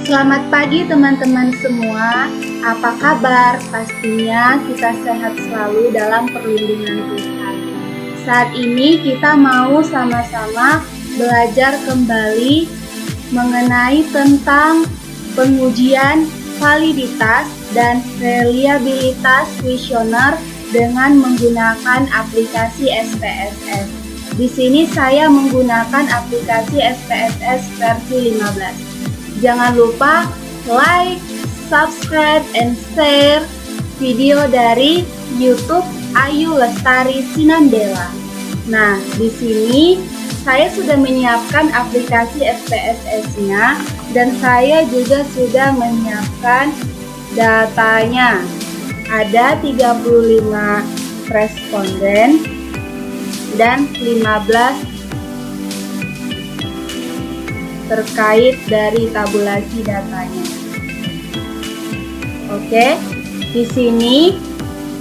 Selamat pagi teman-teman semua. Apa kabar? Pastinya kita sehat selalu dalam perlindungan Tuhan. Saat ini kita mau sama-sama belajar kembali mengenai tentang pengujian validitas dan reliabilitas kuesioner dengan menggunakan aplikasi SPSS. Di sini saya menggunakan aplikasi SPSS versi 15. Jangan lupa like, subscribe, and share video dari YouTube Ayu Lestari Sinandela. Nah, di sini saya sudah menyiapkan aplikasi SPSS-nya dan saya juga sudah menyiapkan datanya. Ada 35 responden dan 15 terkait dari tabulasi datanya. Oke, di sini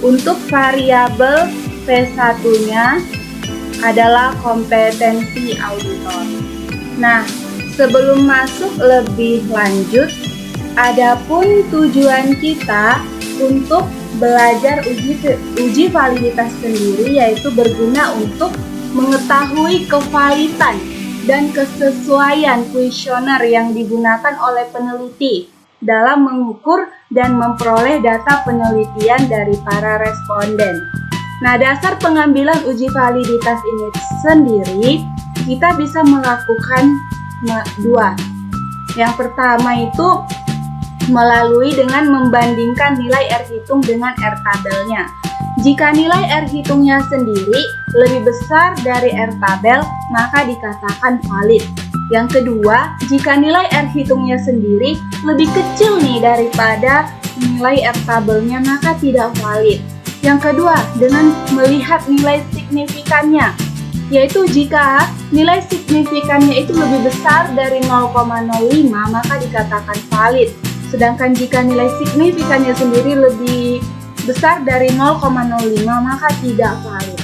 untuk variabel P1-nya adalah kompetensi auditor. Nah, sebelum masuk lebih lanjut, adapun tujuan kita untuk belajar uji validitas sendiri yaitu berguna untuk mengetahui kevalitan dan kesesuaian kuesioner yang digunakan oleh peneliti dalam mengukur dan memperoleh data penelitian dari para responden. Nah, dasar pengambilan uji validitas ini sendiri kita bisa melakukan dua. Yang pertama itu melalui dengan membandingkan nilai R hitung dengan R tabelnya. Jika nilai R hitungnya sendiri lebih besar dari R tabel, maka dikatakan valid. Yang kedua, jika nilai R hitungnya sendiri lebih kecil nih daripada nilai R tabelnya, maka tidak valid. Yang kedua, dengan melihat nilai signifikannya, yaitu jika nilai signifikannya itu lebih besar dari 0,05, maka dikatakan valid. Sedangkan jika nilai signifikannya sendiri lebih besar dari 0,05 maka tidak valid.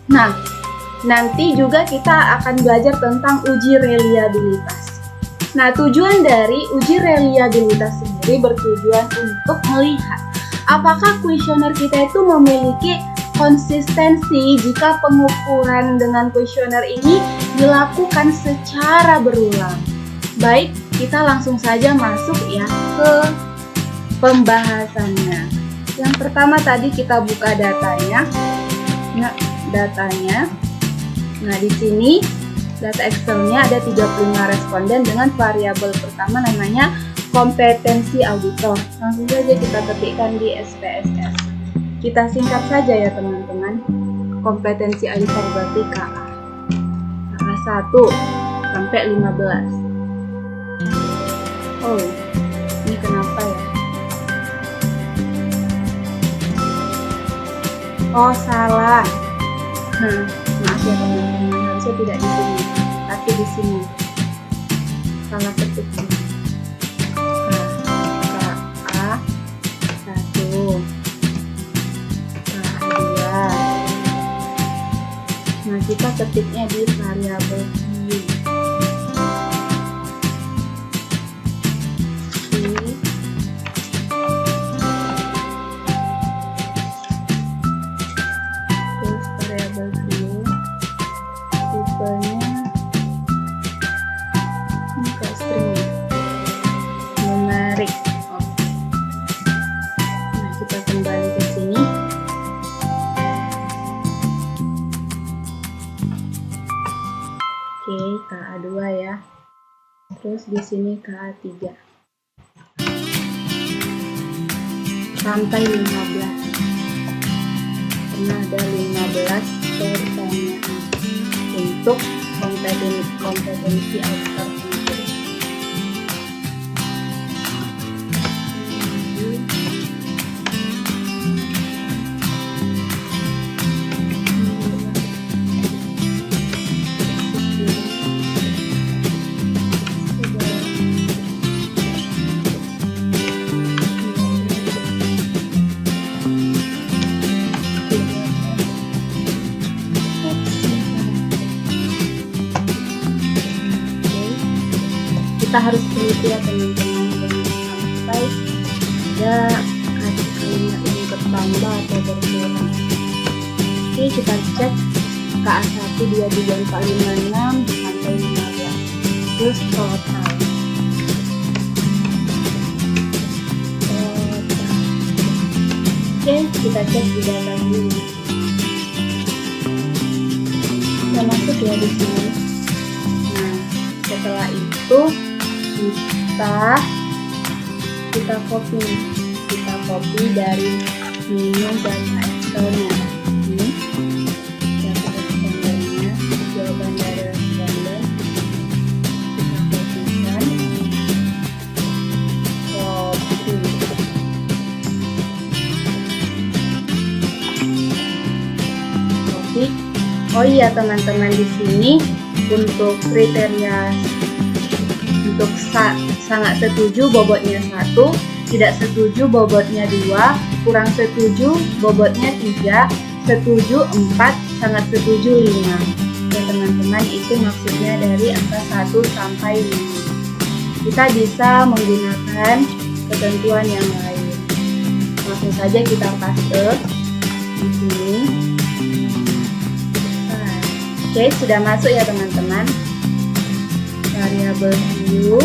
Nah, nanti juga kita akan belajar tentang uji reliabilitas. Nah, tujuan dari uji reliabilitas sendiri bertujuan untuk melihat apakah kuesioner kita itu memiliki konsistensi jika pengukuran dengan kuesioner ini dilakukan secara berulang. Baik, kita langsung saja masuk ya ke pembahasannya. Yang pertama tadi kita buka datanya. Nah, datanya. Nah, di sini data Excel-nya ada 35 responden dengan variabel pertama namanya kompetensi auditor. Langsung saja kita ketikkan di SPSS. Kita singkat saja ya teman-teman. Kompetensi auditor berarti KA. KA 1 sampai 15. Oh, ini kenapa ya? Oh, salah. Nah, maaf ya teman-teman, harusnya tidak di sini, tapi di sini. Salah ketik. KA 1, KA 2. Nah, kita ketiknya di variabel Q. KA2 ya. Terus di sini KA3 sampai 15. Karena ada 15 pertanyaan untuk kompetensi auditor sendiri. Kita harus teliti ya teman-teman. ada kalimat yang bertambah atau berkurang. Oke, kita cek KA1 23 4 5 6 sampai 15. Terus total. Oke, kita cek di data dulu. Sudah masuk ya di sini. Nah, setelah itu kita copy dari menu data Excelnya. Ini data respondennya, jawaban dari responden kita copy. Oh iya teman-teman, di sini untuk kriteria untuk sangat setuju bobotnya 1, tidak setuju bobotnya 2, kurang setuju bobotnya 3, setuju 4, sangat setuju 5. Ya teman-teman, itu maksudnya dari angka 1 sampai 5. Kita bisa menggunakan ketentuan yang lain. Langsung saja kita paste di sini. Oke, sudah masuk ya teman-teman. Variabel view.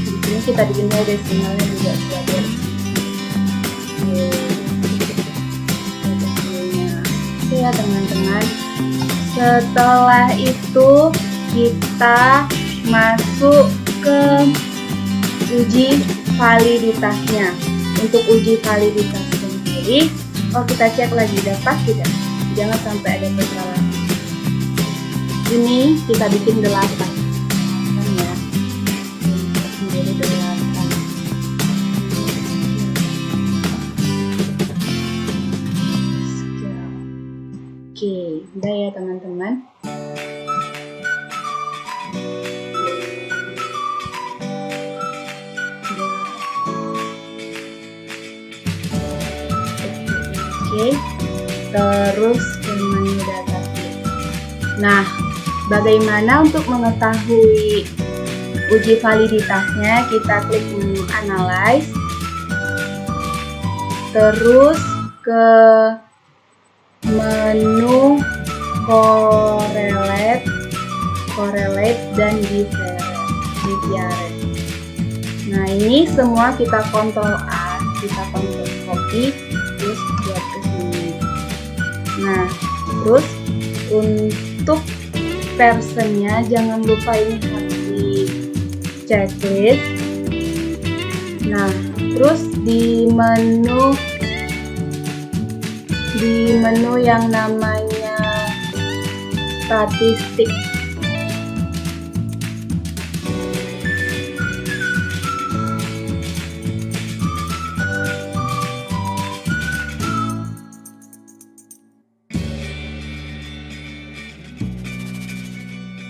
Di sini kita bikin desimalnya juga sudah. Oke ya teman-teman. Setelah itu kita masuk ke uji validitasnya. Untuk uji validitas sendiri, kita cek lagi dapat tidak? Jangan sampai ada kesalahan. Ini kita bikin 8 ya. Menjadi 8. Oke, udah ya teman-teman. Oke. Terus ke menu data sheet. Nah, bagaimana untuk mengetahui uji validitasnya? Kita klik menu analyze, terus ke menu correlate dan divariate. Nah, ini semua kita Ctrl A, kita Ctrl copy, terus buat ke sini. Nah, terus untuk personnya jangan lupa ini harus di checklist. Nah, terus di menu yang namanya statistik.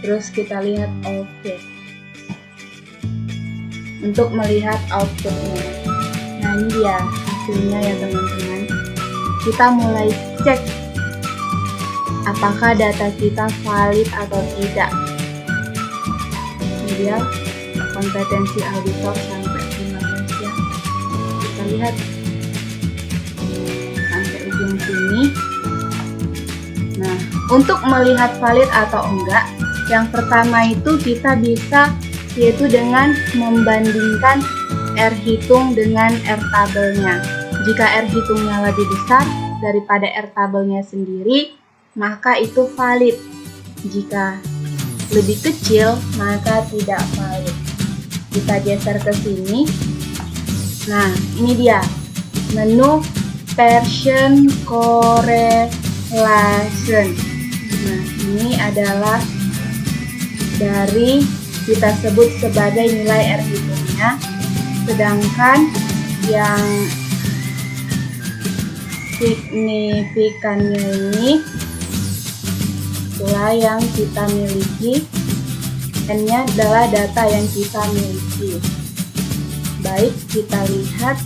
Terus kita lihat output. Untuk melihat outputnya. Nah, ini dia hasilnya ya teman-teman. Kita mulai cek apakah data kita valid atau tidak. Ini dia kompetensi auditor sampai 15 ya. Kita lihat sampai ujung sini. Nah, untuk melihat valid atau enggak, yang pertama itu kita bisa yaitu dengan membandingkan R hitung dengan R tabelnya. Jika R hitungnya lebih besar daripada R tabelnya sendiri, maka itu valid. Jika lebih kecil, maka tidak valid. Kita geser ke sini. Nah, ini dia menu Pearson correlation. Nah, ini adalah dari kita sebut sebagai nilai R hitungnya, sedangkan yang signifikannya ini itulah yang kita miliki. N-nya adalah data yang kita miliki. Baik, kita lihat.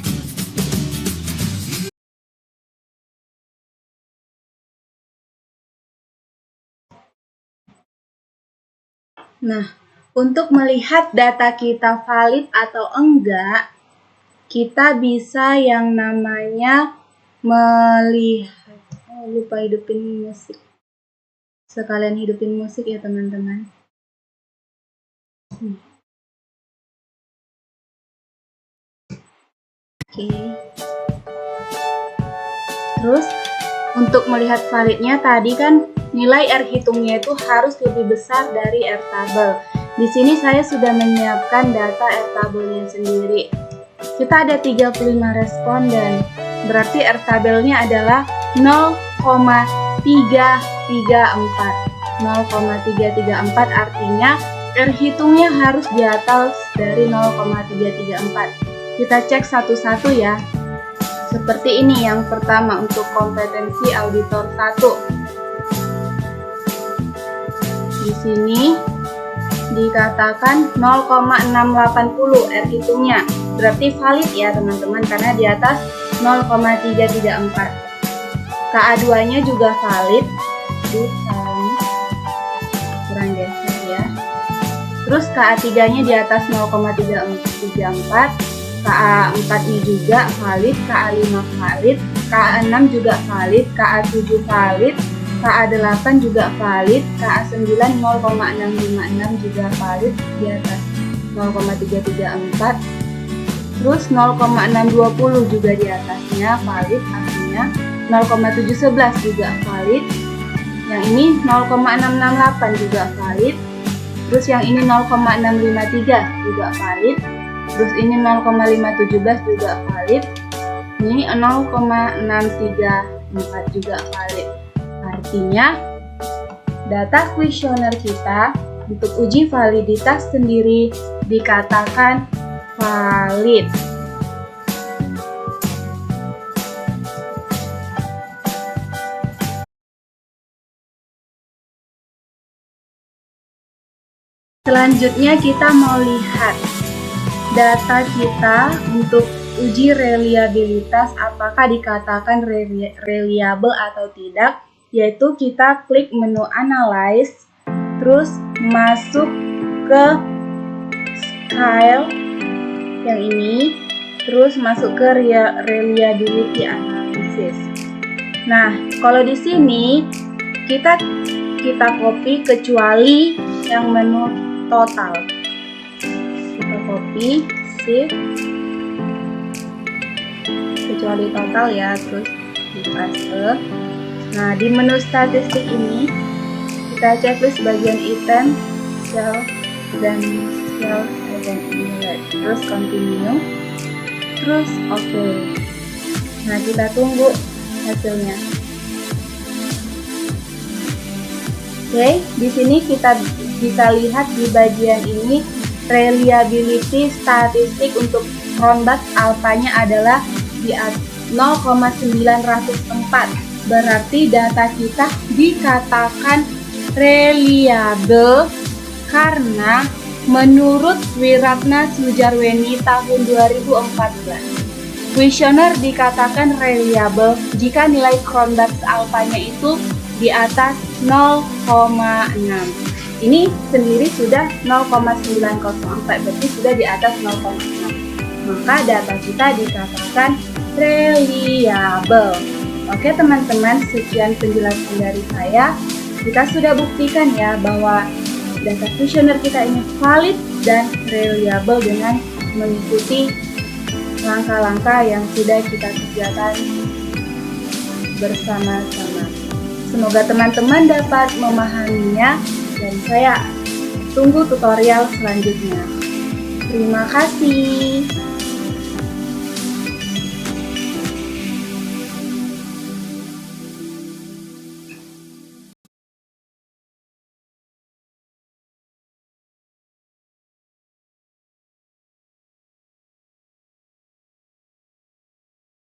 Nah, untuk melihat data kita valid atau enggak, kita bisa yang namanya melihat. Lupa hidupin musik. Sekalian hidupin musik ya teman-teman. Oke. Terus untuk melihat validnya tadi kan nilai R hitungnya itu harus lebih besar dari R tabel. Di sini saya sudah menyiapkan data R tabelnya sendiri. Kita ada 35 responden. Berarti R tabelnya adalah 0,334. 0,334 artinya R hitungnya harus di atas dari 0,334. Kita cek satu-satu ya. Seperti ini yang pertama untuk kompetensi auditor 1. Di sini dikatakan 0,680 R hitungnya. Berarti valid ya teman-teman karena di atas 0,334. KA2-nya juga valid. Kurang geser ya. Terus KA3-nya di atas 0,334. KA4-nya juga valid, KA5 valid, KA6 juga valid, KA7 valid, KA8 juga valid, KA9 0,656 juga valid di atas 0,334. Terus 0,620 juga di atasnya valid, artinya 0,711 juga valid. Yang ini 0,668 juga valid. Terus yang ini 0,653 juga valid. Terus ini 0,517 juga valid. Ini 0,634 juga valid. Artinya data kuesioner kita untuk uji validitas sendiri dikatakan valid. Selanjutnya kita mau lihat data kita untuk uji reliabilitas apakah dikatakan reliable atau tidak, yaitu kita klik menu analyze, terus masuk ke scale yang ini, terus masuk ke reliability analysis. Nah, kalau di sini kita copy kecuali yang menu total. Kita copy, shift, kecuali total ya, terus di paste. Nah, di menu statistik ini kita checklist bagian item, sel, dan sel, dan inlet. Terus continue, terus oke. Nah, kita tunggu hasilnya. Oke, di sini kita bisa lihat di bagian ini reliability statistik untuk Cronbach's alphanya adalah di 0,904. Berarti data kita dikatakan reliable karena menurut Wiratna Sujarweni tahun 2014. Kuesioner dikatakan reliable jika nilai Cronbach's alphanya itu di atas 0,6. Ini sendiri sudah 0,904, berarti sudah di atas 0,6. Maka data kita dikatakan reliable. Oke teman-teman, sekian penjelasan dari saya. Kita sudah buktikan ya bahwa data kuesioner kita ini valid dan reliable dengan mengikuti langkah-langkah yang sudah kita kerjakan bersama-sama. Semoga teman-teman dapat memahaminya dan saya tunggu tutorial selanjutnya. Terima kasih.